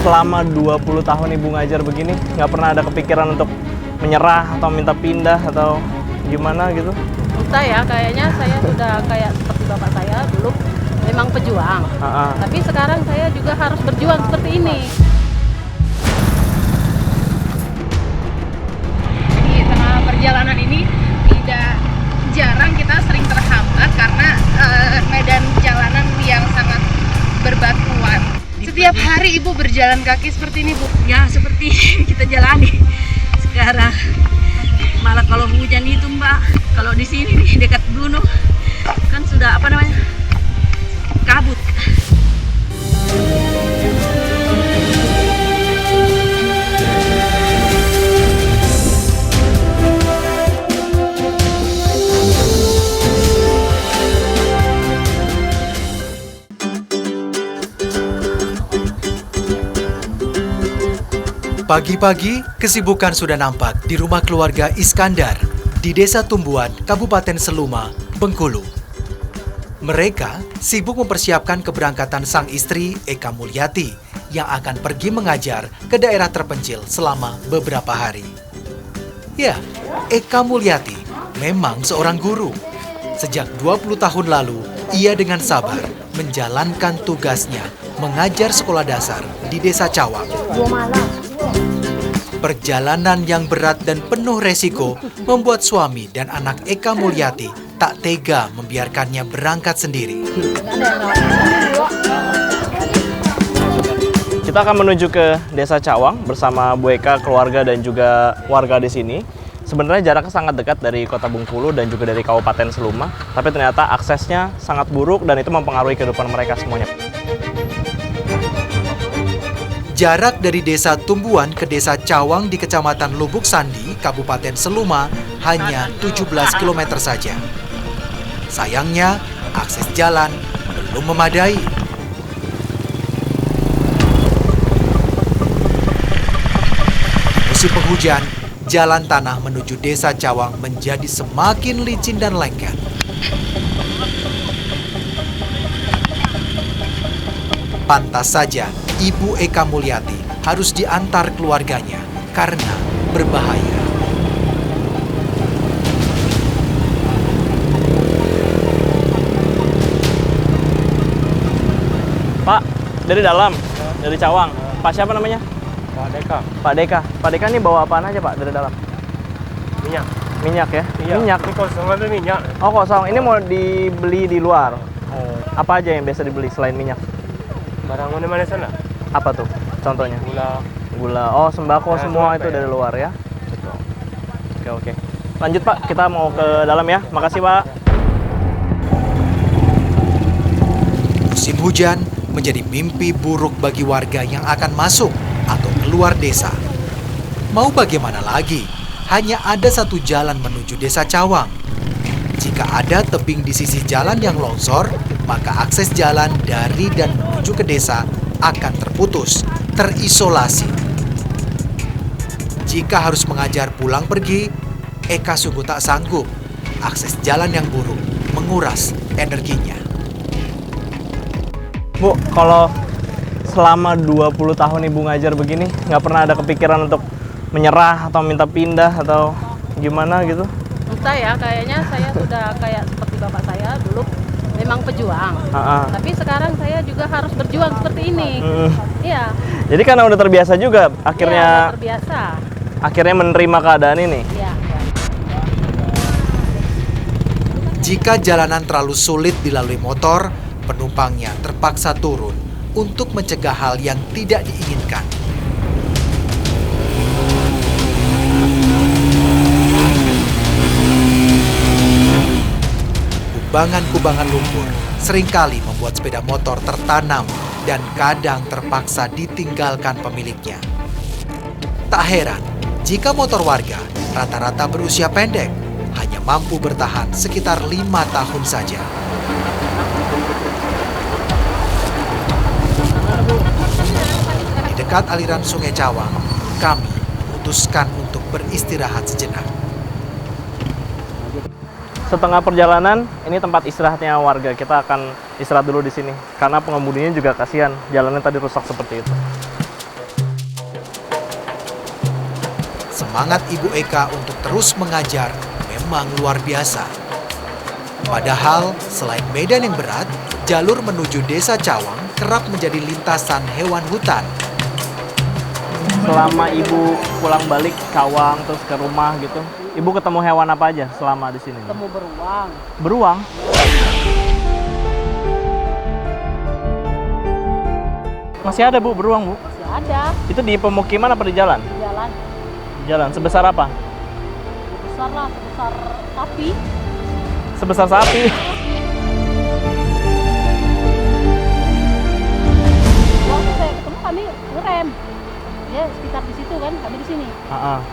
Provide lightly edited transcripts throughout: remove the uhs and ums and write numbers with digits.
Selama 20 tahun Ibu ngajar begini, nggak pernah ada kepikiran untuk menyerah atau minta pindah atau gimana gitu? Entah ya, kayaknya saya sudah kayak seperti bapak saya dulu memang pejuang. Tapi sekarang saya juga harus berjuang seperti ini. Di tengah perjalanan ini tidak jarang kita sering terhambat karena medan jalanan yang sangat berbatuan. Setiap hari Ibu berjalan kaki seperti ini, Bu? Ya, seperti kita jalani sekarang. Malah kalau hujan itu, Mbak, kalau di sini nih dekat gunung kan sudah kabut. Pagi-pagi, kesibukan sudah nampak di rumah keluarga Iskandar di Desa Tumbuan, Kabupaten Seluma, Bengkulu. Mereka sibuk mempersiapkan keberangkatan sang istri Eka Mulyati yang akan pergi mengajar ke daerah terpencil selama beberapa hari. Ya, Eka Mulyati memang seorang guru. Sejak 20 tahun lalu, ia dengan sabar menjalankan tugasnya mengajar sekolah dasar di Desa Cawang. Perjalanan yang berat dan penuh resiko membuat suami dan anak Eka Mulyati tak tega membiarkannya berangkat sendiri. Kita akan menuju ke Desa Cawang bersama Bu Eka, keluarga dan juga warga di sini. Sebenarnya jaraknya sangat dekat dari Kota Bengkulu dan juga dari Kabupaten Seluma, tapi ternyata aksesnya sangat buruk dan itu mempengaruhi kehidupan mereka semuanya. Jarak dari Desa Tumbuan ke Desa Cawang di Kecamatan Lubuk Sandi, Kabupaten Seluma hanya 17 km saja. Sayangnya, akses jalan belum memadai. Musim penghujan, jalan tanah menuju Desa Cawang menjadi semakin licin dan lengket. Pantas saja, Ibu Eka Mulyati harus diantar keluarganya karena berbahaya. Pak, dari dalam, dari Cawang. Pak siapa namanya? Pak Deka. Pak Deka. Pak Deka ini bawa apaan aja Pak dari dalam? Minyak. Minyak ya? Iya. Minyak. Ini kosongan itu minyak. Oh kosong, ini mau dibeli di luar. Oh, Apa aja yang biasa dibeli selain minyak? barang mana sana? Apa tuh contohnya? Gula. Gula. Oh sembako Ya, semua sembako itu ya. dari luar ya? Oke. Lanjut Pak, kita mau ke dalam ya. Makasih Pak. Musim hujan menjadi mimpi buruk bagi warga yang akan masuk atau keluar desa. Mau bagaimana lagi? Hanya ada satu jalan menuju Desa Cawang. Jika ada tebing di sisi jalan yang longsor, maka akses jalan dari dan menuju ke desa akan terputus, terisolasi. Jika harus mengajar pulang pergi, Eka sungguh tak sanggup. Akses jalan yang buruk menguras energinya. Bu, kalau selama 20 tahun Ibu ngajar begini, nggak pernah ada kepikiran untuk menyerah atau minta pindah atau gimana gitu? Entah ya, kayaknya saya sudah kayak seperti bapak saya dulu memang pejuang. Tapi sekarang saya juga harus berjuang seperti ini. Iya. Jadi karena udah terbiasa juga, Iya, akhirnya udah terbiasa. akhirnya menerima keadaan ini. Iya. Jika jalanan terlalu sulit dilalui motor, penumpangnya terpaksa turun untuk mencegah hal yang tidak diinginkan. Kubangan-kubangan lumpur seringkali membuat sepeda motor tertanam dan kadang terpaksa ditinggalkan pemiliknya. Tak heran jika motor warga rata-rata berusia pendek, hanya mampu bertahan sekitar 5 tahun saja. Di dekat aliran Sungai Cawang, kami memutuskan untuk beristirahat sejenak. setengah perjalanan, ini tempat istirahatnya warga. Kita akan istirahat dulu di sini karena pengemudinya juga kasihan, jalannya tadi rusak seperti itu. Semangat Ibu Eka untuk terus mengajar memang luar biasa. Padahal selain medan yang berat, jalur menuju Desa Cawang kerap menjadi lintasan hewan hutan. Selama Ibu pulang balik Cawang terus ke rumah gitu, Ibu ketemu hewan apa aja selama di sini? Ketemu beruang. Beruang? Masih ada Bu beruang Bu? Masih ada Itu di pemukiman apa di jalan? di jalan. Jalan. Sebesar apa? Besar lah, sebesar sapi. Sebesar sapi. Waktu saya ketemu kami ngerem. Dia sekitar di situ kan, kami di sini.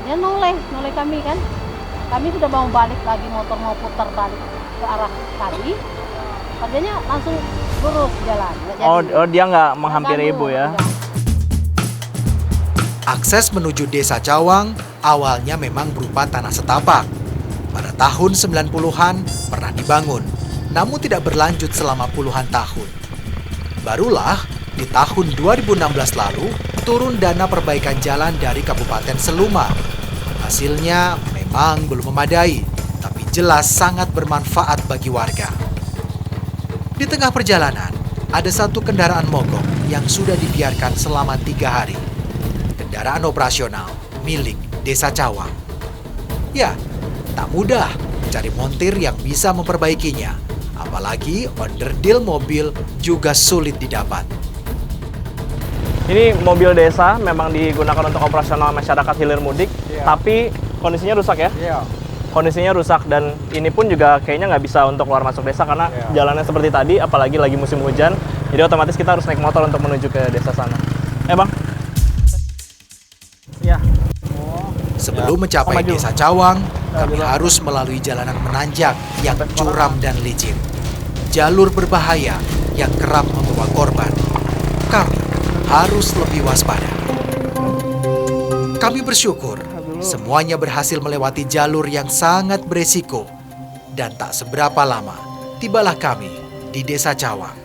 Dia noleh kami kan. Kami sudah mau balik lagi, motor mau putar balik ke arah tadi. Kerjanya langsung lurus jalan. Nggak jadi. Oh, dia nggak menghampiri Nggak Ibu ganggu, ya? nggak. Akses menuju Desa Cawang awalnya memang berupa tanah setapak. Pada tahun 90-an pernah dibangun, namun tidak berlanjut selama puluhan tahun. Barulah di tahun 2016 lalu turun dana perbaikan jalan dari Kabupaten Seluma. Hasilnya memang belum memadai, tapi jelas sangat bermanfaat bagi warga. Di tengah perjalanan, ada satu kendaraan mogok yang sudah dibiarkan selama 3 hari. Kendaraan operasional milik Desa Cawang. Ya, tak mudah mencari montir yang bisa memperbaikinya. Apalagi onderdil mobil juga sulit didapat. Ini mobil desa memang digunakan untuk operasional masyarakat hilir mudik, tapi kondisinya rusak ya? Iya. Kondisinya rusak dan ini pun juga kayaknya nggak bisa untuk keluar masuk desa karena jalannya seperti tadi, apalagi lagi musim hujan. Jadi otomatis kita harus naik motor untuk menuju ke desa sana. Bang? Ya. Sebelum mencapai maju. Desa Cawang, kami harus melalui jalanan menanjak yang curam dan licin. Jalur berbahaya yang kerap membawa korban. Kami harus lebih waspada. Kami bersyukur semuanya berhasil melewati jalur yang sangat beresiko. Dan tak seberapa lama, tibalah kami di Desa Cawang.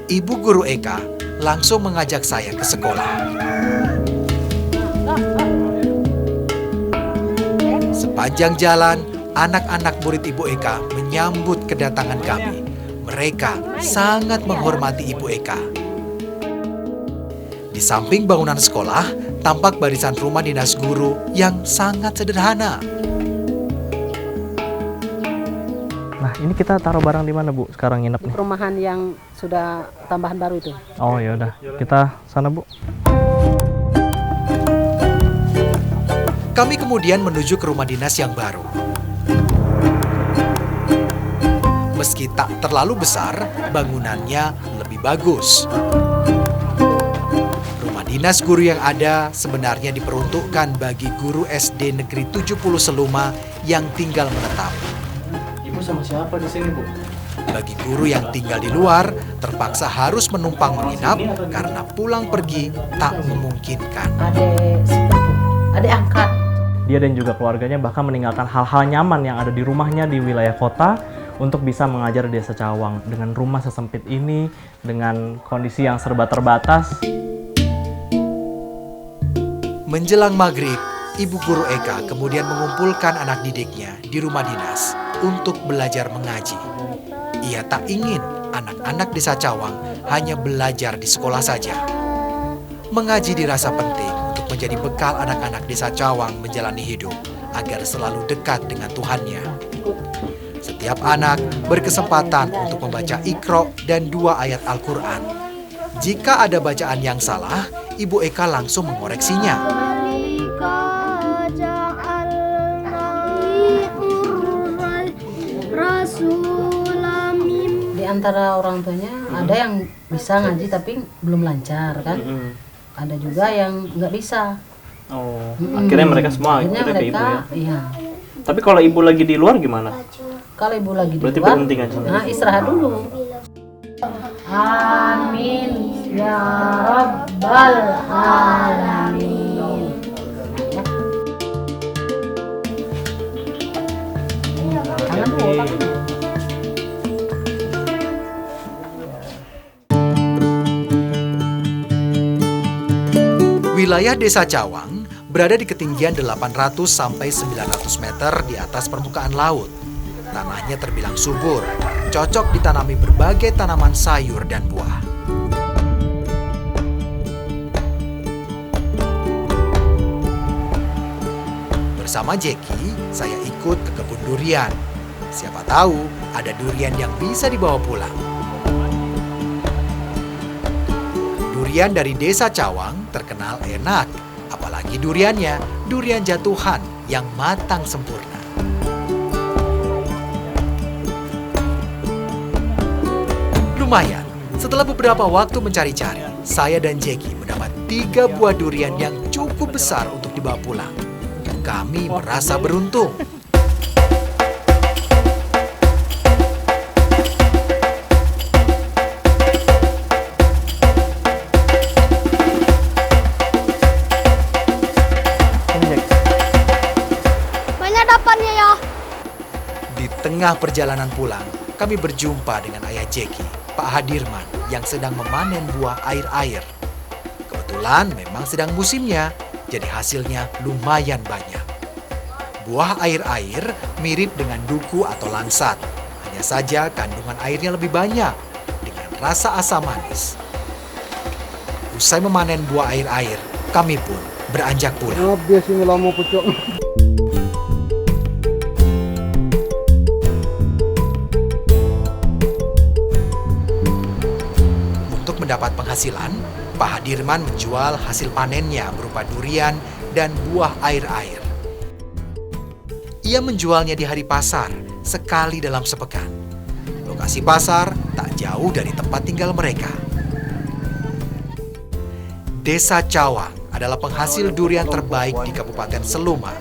Ibu Guru Eka langsung mengajak saya ke sekolah. Sepanjang jalan, anak-anak murid Ibu Eka menyambut kedatangan kami. Mereka sangat menghormati Ibu Eka. Di samping bangunan sekolah, tampak barisan rumah dinas guru yang sangat sederhana. Nah, ini kita taruh barang di mana, Bu? Sekarang nginep nih. Perumahan yang sudah tambahan baru itu. Oh, ya udah. Kita sana, Bu. Kami kemudian menuju ke rumah dinas yang baru. Meski tak terlalu besar, bangunannya lebih bagus. Rumah dinas guru yang ada sebenarnya diperuntukkan bagi guru SD Negeri 70 Seluma yang tinggal menetap. Ibu sama siapa di sini, Bu? Bagi guru yang tinggal di luar, terpaksa harus menumpang menginap karena pulang pergi tak memungkinkan. Adik angkat. Dia dan juga keluarganya bahkan meninggalkan hal-hal nyaman yang ada di rumahnya di wilayah kota untuk bisa mengajar di Desa Cawang. Dengan rumah sesempit ini, dengan kondisi yang serba terbatas. Menjelang maghrib, Ibu Guru Eka kemudian mengumpulkan anak didiknya di rumah dinas untuk belajar mengaji. Ia tak ingin anak-anak Desa Cawang hanya belajar di sekolah saja. Mengaji dirasa penting untuk menjadi bekal anak-anak Desa Cawang menjalani hidup agar selalu dekat dengan Tuhannya. Setiap anak berkesempatan untuk membaca Iqra dan 2 ayat Al-Quran. Jika ada bacaan yang salah, Ibu Eka langsung mengoreksinya. Di antara orang tuanya ada yang bisa ngaji tapi belum lancar kan. Ada juga yang nggak bisa. Oh, akhirnya mereka semua Akhirnya ikut ke Ibu mereka, ya? iya. Tapi kalau Ibu lagi di luar gimana? Kalau ibu lagi di Berarti luar, berhenti ngaji? nah istirahat dulu. Amin. Ya Rabbal Alamin. Tangan tuh, tangan. Wilayah Desa Cawang berada di ketinggian 800 sampai 900 meter di atas permukaan laut. Tanahnya terbilang subur, cocok ditanami berbagai tanaman sayur dan buah. Bersama Jeki, saya ikut ke kebun durian. Siapa tahu ada durian yang bisa dibawa pulang. Durian dari Desa Cawang terkenal enak, apalagi duriannya durian jatuhan yang matang sempurna. Lumayan, setelah beberapa waktu mencari-cari, saya dan Jeki mendapat 3 buah durian yang cukup besar untuk dibawa pulang. Kami merasa beruntung. Banyak dapatnya ya. Di tengah perjalanan pulang, kami berjumpa dengan ayah Jeki, Pak Hadirman, yang sedang memanen buah air-air. Kebetulan memang sedang musimnya, jadi hasilnya lumayan banyak. Buah air-air mirip dengan duku atau langsat, hanya saja kandungan airnya lebih banyak, dengan rasa asam manis. Usai memanen buah air-air, kami pun beranjak pulang. Untuk mendapat penghasilan, Pak Hadirman menjual hasil panennya berupa durian dan buah air-air. Ia menjualnya di hari pasar, sekali dalam sepekan. Lokasi pasar tak jauh dari tempat tinggal mereka. Desa Cawang adalah penghasil durian terbaik di Kabupaten Seluma.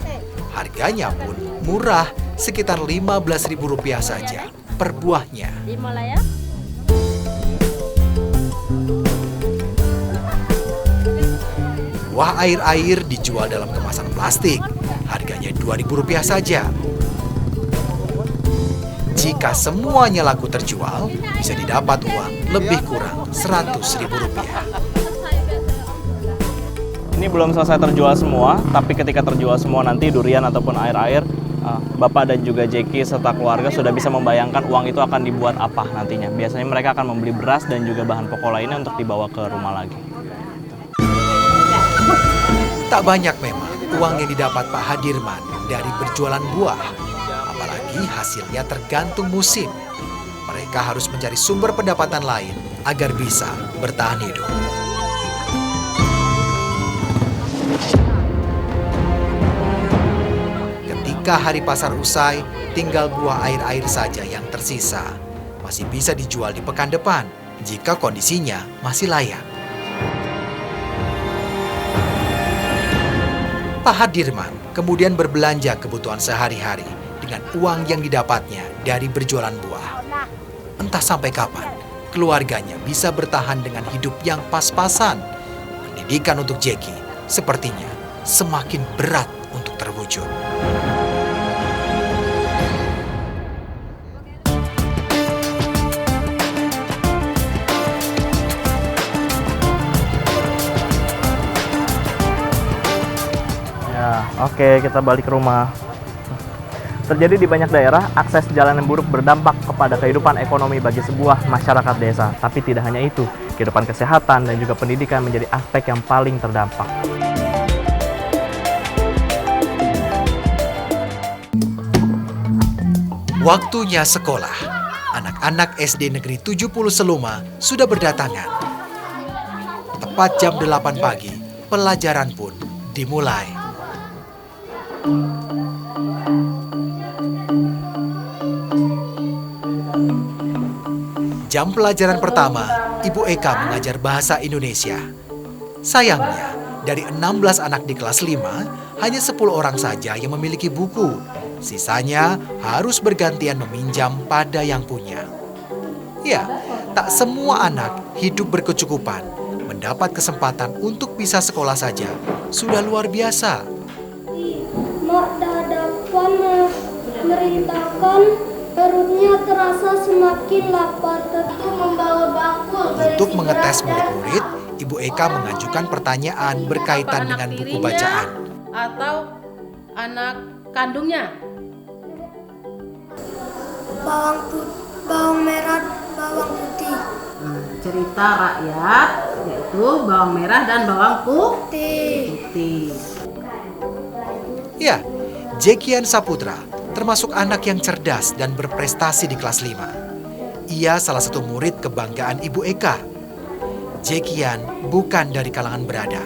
Harganya pun murah, sekitar Rp15.000 saja per buahnya. Buah air-air dijual dalam kemasan plastik. Harganya Rp2.000 saja. Jika semuanya laku terjual, bisa didapat uang lebih kurang Rp100.000. Ini belum selesai terjual semua, tapi ketika terjual semua nanti durian ataupun air-air, Bapak dan juga Jeki serta keluarga sudah bisa membayangkan uang itu akan dibuat apa nantinya. Biasanya mereka akan membeli beras dan juga bahan pokok lainnya untuk dibawa ke rumah lagi. Tak banyak memang uang yang didapat Pak Hadirman dari berjualan buah. Apalagi hasilnya tergantung musim. Mereka harus mencari sumber pendapatan lain agar bisa bertahan hidup. Ketika hari pasar usai, tinggal buah air-air saja yang tersisa. Masih bisa dijual di pekan depan jika kondisinya masih layak. Pak Hadirman kemudian berbelanja kebutuhan sehari-hari dengan uang yang didapatnya dari berjualan buah. Entah sampai kapan keluarganya bisa bertahan dengan hidup yang pas-pasan. Pendidikan untuk Jeki sepertinya semakin berat untuk terwujud. Oke, kita balik ke rumah. Terjadi di banyak daerah, akses jalan yang buruk berdampak kepada kehidupan ekonomi bagi sebuah masyarakat desa. Tapi tidak hanya itu, kehidupan kesehatan dan juga pendidikan menjadi aspek yang paling terdampak. Waktunya sekolah. Anak-anak SD Negeri 70 Seluma sudah berdatangan. Tepat jam 8 pagi, pelajaran pun dimulai. Jam pelajaran pertama, Ibu Eka mengajar bahasa Indonesia. Sayangnya, dari 16 anak di kelas 5, hanya 10 orang saja yang memiliki buku. Sisanya harus bergantian meminjam pada yang punya. Ya, tak semua anak hidup berkecukupan. mendapat kesempatan untuk bisa sekolah saja sudah luar biasa. Mak dadapan merintahkan, perutnya terasa semakin lapar. Tentu membawa bakul. Untuk mengetes murid-murid, Ibu Eka mengajukan pertanyaan berkaitan dengan buku bacaan. Atau anak kandungnya? Bawang merah, bawang putih. Cerita rakyat yaitu bawang merah dan bawang putih. Ya, Jekian Saputra termasuk anak yang cerdas dan berprestasi di kelas 5. Ia salah satu murid kebanggaan Ibu Eka. Jekian bukan dari kalangan berada.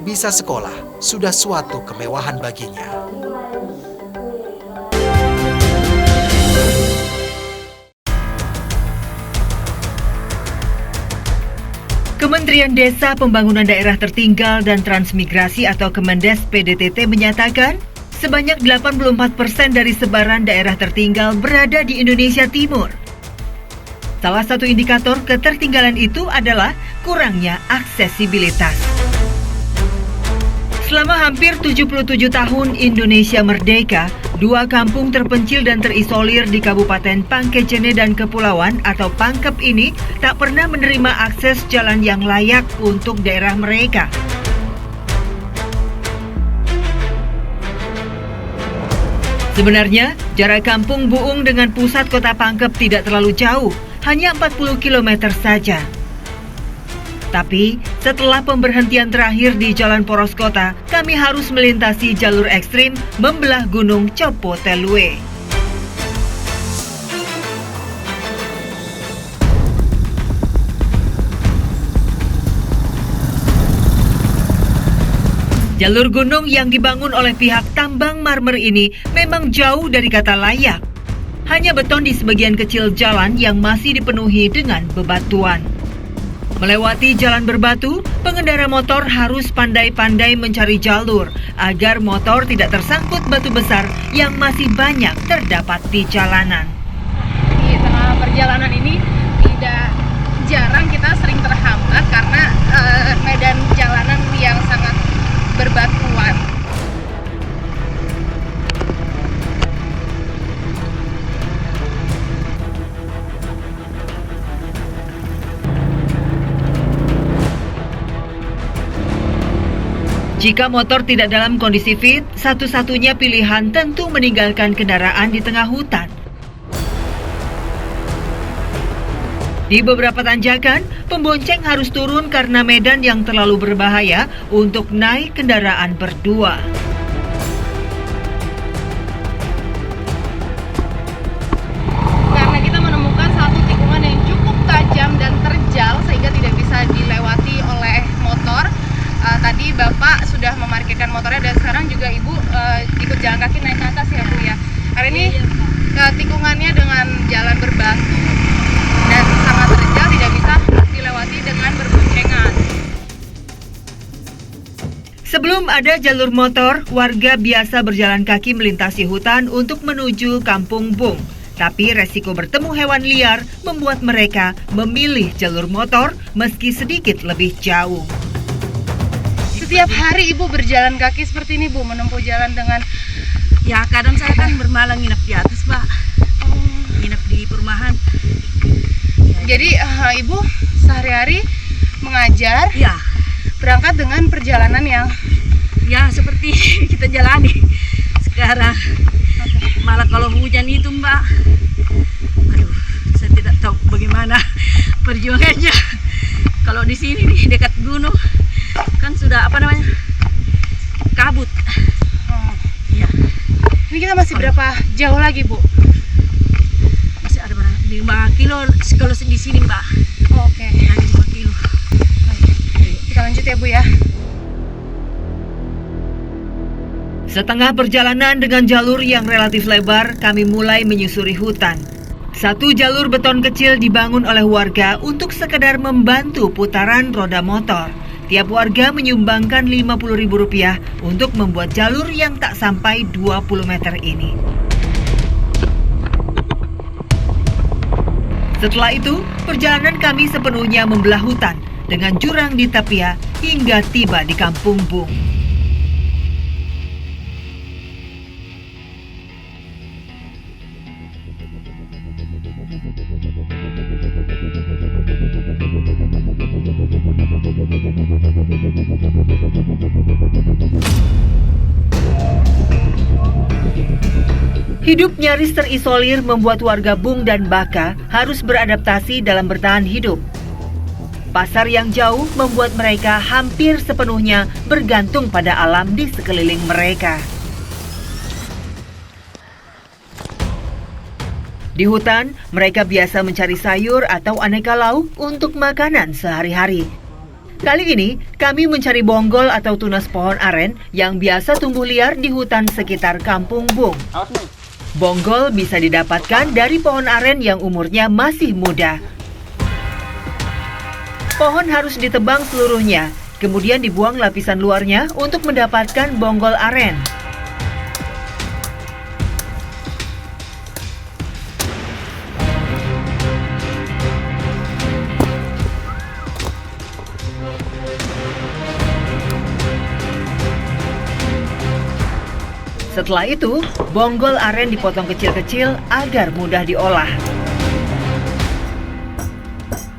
Bisa sekolah sudah suatu kemewahan baginya. Kementerian Desa Pembangunan Daerah Tertinggal dan Transmigrasi atau Kemendes PDTT menyatakan sebanyak 84% dari sebaran daerah tertinggal berada di Indonesia Timur. Salah satu indikator ketertinggalan itu adalah kurangnya aksesibilitas. Selama hampir 77 tahun Indonesia merdeka, 2 kampung terpencil dan terisolir di Kabupaten Pangkecene dan Kepulauan atau Pangkep ini tak pernah menerima akses jalan yang layak untuk daerah mereka. Sebenarnya, jarak kampung Buung dengan pusat kota Pangkep tidak terlalu jauh, hanya 40 km saja. Tapi, setelah pemberhentian terakhir di Jalan Poros Kota, kami harus melintasi jalur ekstrim membelah Gunung Copo Telue. Jalur gunung yang dibangun oleh pihak tambang marmer ini memang jauh dari kata layak. Hanya beton di sebagian kecil jalan yang masih dipenuhi dengan bebatuan. Melewati jalan berbatu, pengendara motor harus pandai-pandai mencari jalur agar motor tidak tersangkut batu besar yang masih banyak terdapat di jalanan. Di tengah perjalanan ini jarang kita sering terhambat karena medan jalanan yang sangat berbatuan. Jika motor tidak dalam kondisi fit, satu-satunya pilihan tentu meninggalkan kendaraan di tengah hutan. Di beberapa tanjakan, pembonceng harus turun karena medan yang terlalu berbahaya untuk naik kendaraan berdua. Karena kita menemukan satu tikungan yang cukup tajam dan terjal sehingga tidak bisa dilewati oleh motor. Tadi Bapak sudah memarkirkan motornya dan sekarang juga Ibu ikut jalan kaki naik ke atas ya Bu ya. Hari ini tikungannya dengan jalan berbatu dan sangat terjal, tidak bisa dilewati dengan berboncengan. Sebelum ada jalur motor, warga biasa berjalan kaki melintasi hutan untuk menuju Kampung Bung. Tapi resiko bertemu hewan liar membuat mereka memilih jalur motor meski sedikit lebih jauh. Setiap hari Ibu berjalan kaki seperti ini Bu, menempuh jalan dengan... Ya kadang saya kan bermalam nginep di atas Pak, nginep di perumahan. Jadi Ibu sehari-hari mengajar, Ya, berangkat dengan perjalanan yang... ya seperti kita jalani sekarang. Malah kalau hujan itu Mbak, aduh, saya tidak tahu bagaimana perjuangannya. Kalau di sini nih dekat gunung kan sudah kabut. Ya. Ini kita masih berapa jauh lagi Bu? Masih ada 5 kilo kalau di sini Mbak. Oke. Lagi 5 kilo. Kita lanjut ya Bu ya. Setengah perjalanan dengan jalur yang relatif lebar, kami mulai menyusuri hutan. Satu jalur beton kecil dibangun oleh warga untuk sekedar membantu putaran roda motor. Tiap warga menyumbangkan Rp50.000 untuk membuat jalur yang tak sampai 20 meter ini. Setelah itu, perjalanan kami sepenuhnya membelah hutan. dengan jurang di tepian hingga tiba di Kampung Bung. Hidup nyaris terisolir membuat warga Bung dan Baka harus beradaptasi dalam bertahan hidup. Pasar yang jauh membuat mereka hampir sepenuhnya bergantung pada alam di sekeliling mereka. Di hutan, mereka biasa mencari sayur atau aneka lauk untuk makanan sehari-hari. Kali ini, kami mencari bonggol atau tunas pohon aren yang biasa tumbuh liar di hutan sekitar Kampung Bung. Bonggol bisa didapatkan dari pohon aren yang umurnya masih muda. Pohon harus ditebang seluruhnya, kemudian dibuang lapisan luarnya untuk mendapatkan bonggol aren. Setelah itu, bonggol aren dipotong kecil-kecil agar mudah diolah.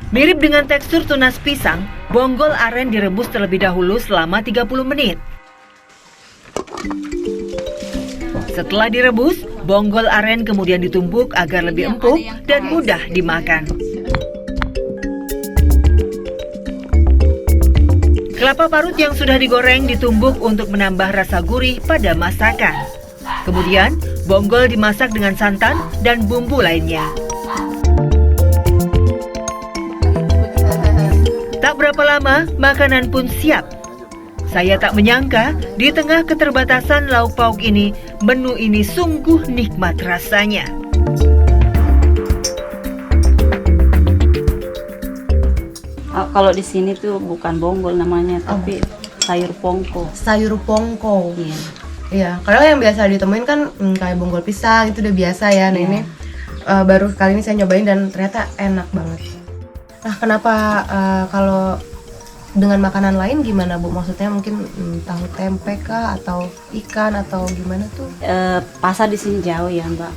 Mirip dengan tekstur tunas pisang, bonggol aren direbus terlebih dahulu selama 30 menit. Setelah direbus, bonggol aren kemudian ditumbuk agar lebih empuk dan mudah dimakan. Kelapa parut yang sudah digoreng ditumbuk untuk menambah rasa gurih pada masakan. Kemudian, bonggol dimasak dengan santan dan bumbu lainnya. Tak berapa lama, makanan pun siap. Saya tak menyangka, di tengah keterbatasan lauk pauk ini, menu ini sungguh nikmat rasanya. Kalau di sini tuh bukan bonggol namanya, tapi sayur pongko. Sayur pongko. Iya. Iya, kalau yang biasa ditemuin kan kayak bonggol pisang itu udah biasa ya. Nah ini baru kali ini saya nyobain dan ternyata enak banget. Nah kenapa kalau dengan makanan lain gimana Bu? Maksudnya mungkin tahu tempe kah atau ikan atau gimana tuh? Pasar di sini jauh ya Mbak.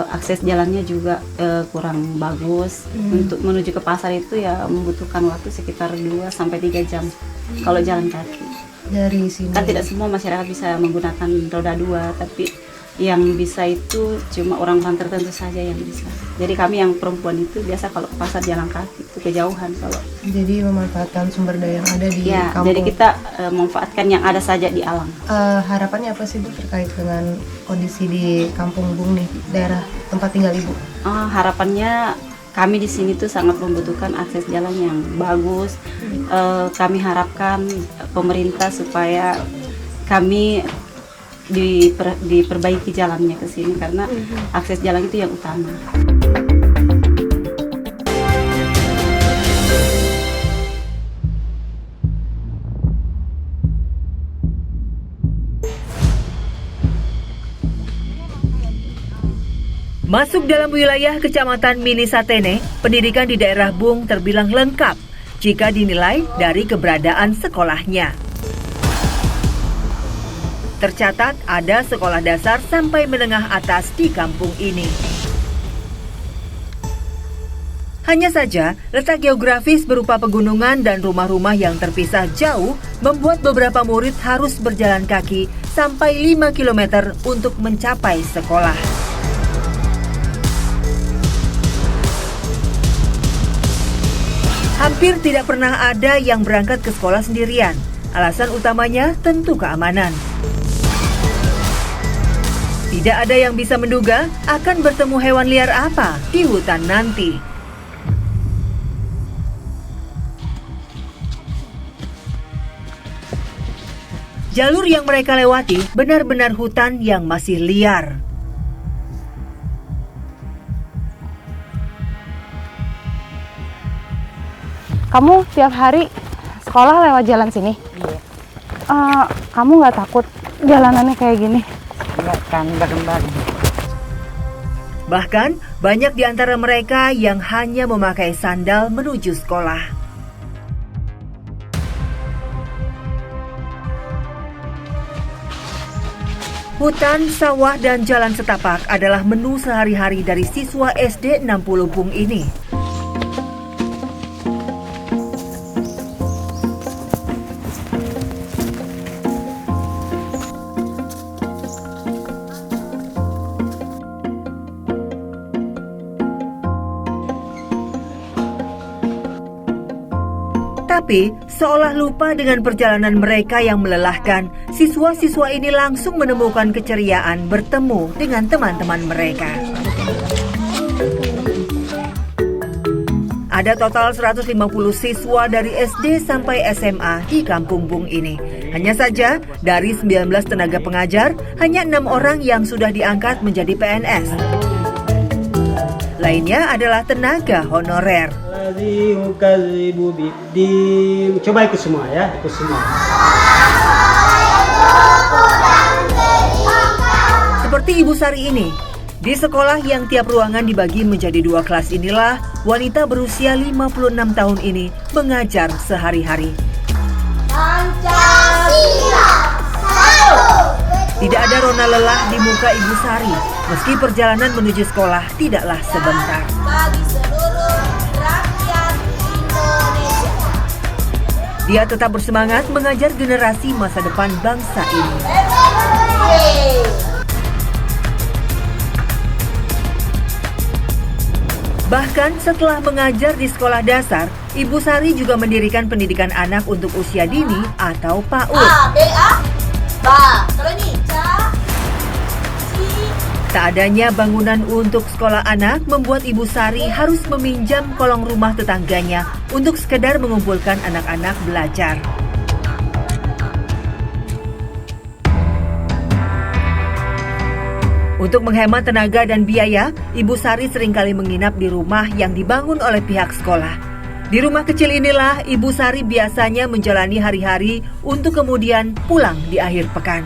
Akses jalannya juga kurang bagus. Untuk menuju ke pasar itu ya membutuhkan waktu sekitar 2-3 jam kalau jalan kaki. Dari sini. Kan tidak semua masyarakat bisa menggunakan roda 2, tapi yang bisa itu cuma orang-orang tertentu saja yang bisa. Jadi kami yang perempuan itu biasa kalau ke pasar jalan kaki itu kejauhan kalau. Jadi memanfaatkan sumber daya yang ada di ya, kampung. Jadi kita memanfaatkan yang ada saja di alam. Harapannya apa sih Bu terkait dengan kondisi di Kampung Bung nih, daerah tempat tinggal Ibu? Harapannya kami di sini tuh sangat membutuhkan akses jalan yang bagus. Kami harapkan pemerintah supaya kami diperbaiki jalannya ke sini karena akses jalan itu yang utama. Masuk dalam wilayah Kecamatan Minisatene, pendidikan di daerah Bung terbilang lengkap jika dinilai dari keberadaan sekolahnya. Tercatat ada sekolah dasar sampai menengah atas di kampung ini. Hanya saja, letak geografis berupa pegunungan dan rumah-rumah yang terpisah jauh membuat beberapa murid harus berjalan kaki sampai 5 km untuk mencapai sekolah. Hampir tidak pernah ada yang berangkat ke sekolah sendirian. Alasan utamanya tentu keamanan. Tidak ada yang bisa menduga akan bertemu hewan liar apa di hutan nanti. Jalur yang mereka lewati benar-benar hutan yang masih liar. Kamu tiap hari sekolah lewat jalan sini? Iya. Kamu nggak takut jalanannya kayak gini? Enggak kan, bareng-bareng. Bahkan, banyak di antara mereka yang hanya memakai sandal menuju sekolah. Hutan, sawah, dan jalan setapak adalah menu sehari-hari dari siswa SD 60 Bung ini. Tapi, seolah lupa dengan perjalanan mereka yang melelahkan, siswa-siswa ini langsung menemukan keceriaan bertemu dengan teman-teman mereka. Ada total 150 siswa dari SD sampai SMA di Kampung Bung ini. Hanya saja, dari 19 tenaga pengajar, hanya 6 orang yang sudah diangkat menjadi PNS. Lainnya adalah tenaga honorer. Coba ikut semua ya, ikut semua. Seperti Ibu Sari ini, di sekolah yang tiap ruangan dibagi menjadi 2 kelas inilah wanita berusia 56 tahun ini mengajar sehari-hari. Tidak ada rona lelah di muka Ibu Sari, meski perjalanan menuju sekolah tidaklah sebentar. Dia tetap bersemangat mengajar generasi masa depan bangsa ini. Bahkan setelah mengajar di sekolah dasar, Ibu Sari juga mendirikan pendidikan anak untuk usia dini atau PAUD. Tak adanya bangunan untuk sekolah anak membuat Ibu Sari harus meminjam kolong rumah tetangganya untuk sekedar mengumpulkan anak-anak belajar. Untuk menghemat tenaga dan biaya, Ibu Sari seringkali menginap di rumah yang dibangun oleh pihak sekolah. Di rumah kecil inilah Ibu Sari biasanya menjalani hari-hari untuk kemudian pulang di akhir pekan.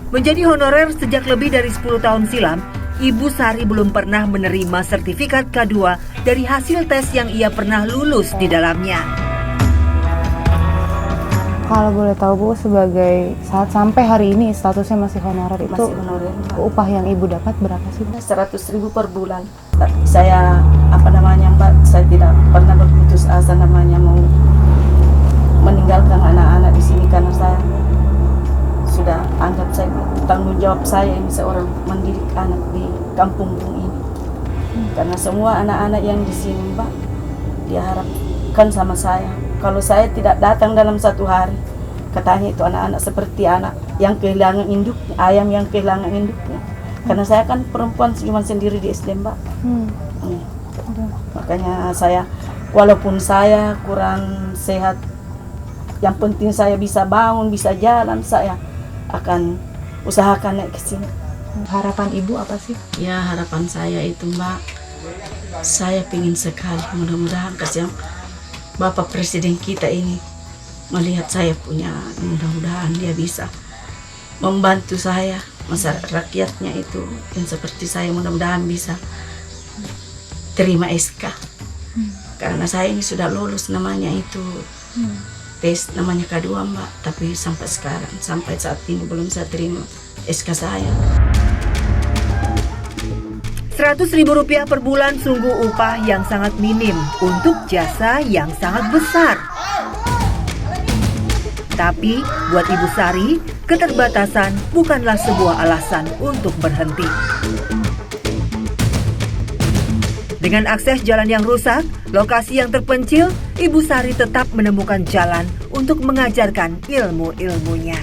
Menjadi honorer sejak lebih dari 10 tahun silam, Ibu Sari belum pernah menerima sertifikat K2 dari hasil tes yang ia pernah lulus di dalamnya. Kalau boleh tahu Bu, sebagai saat sampai hari ini statusnya masih honorer, itu Masih honorer, Mbak. upah yang Ibu dapat berapa sih? 100.000 per bulan. Tapi saya Mbak, saya tidak pernah berputus asa mau meninggalkan anak-anak di sini karena saya sudah anggap saya tanggung jawab saya ini seorang mendidik anak di Kampung Bung ini. Karena semua anak-anak yang di sini Mbak diharapkan sama saya. Kalau saya tidak datang dalam 1 hari, katanya itu anak-anak seperti anak yang kehilangan induknya, ayam yang kehilangan induknya. Karena saya kan perempuan cuma sendiri di SD Mbak. Makanya saya, walaupun saya kurang sehat, yang penting saya bisa bangun, bisa jalan, saya akan usahakan naik ke sini. Harapan Ibu apa sih? Ya, harapan saya itu Mbak, saya ingin sekali mudah-mudahan kasihan Bapak Presiden kita ini melihat saya punya, mudah-mudahan dia bisa membantu saya, masyarakat rakyatnya itu yang seperti saya, mudah-mudahan bisa terima SK. Karena saya ini sudah lulus namanya itu tes namanya K2 Mbak, tapi sampai sekarang, sampai saat ini belum saya terima SK saya. Rp100.000 per bulan sungguh upah yang sangat minim untuk jasa yang sangat besar. Tapi buat Ibu Sari, keterbatasan bukanlah sebuah alasan untuk berhenti. Dengan akses jalan yang rusak, lokasi yang terpencil, Ibu Sari tetap menemukan jalan untuk mengajarkan ilmu-ilmunya.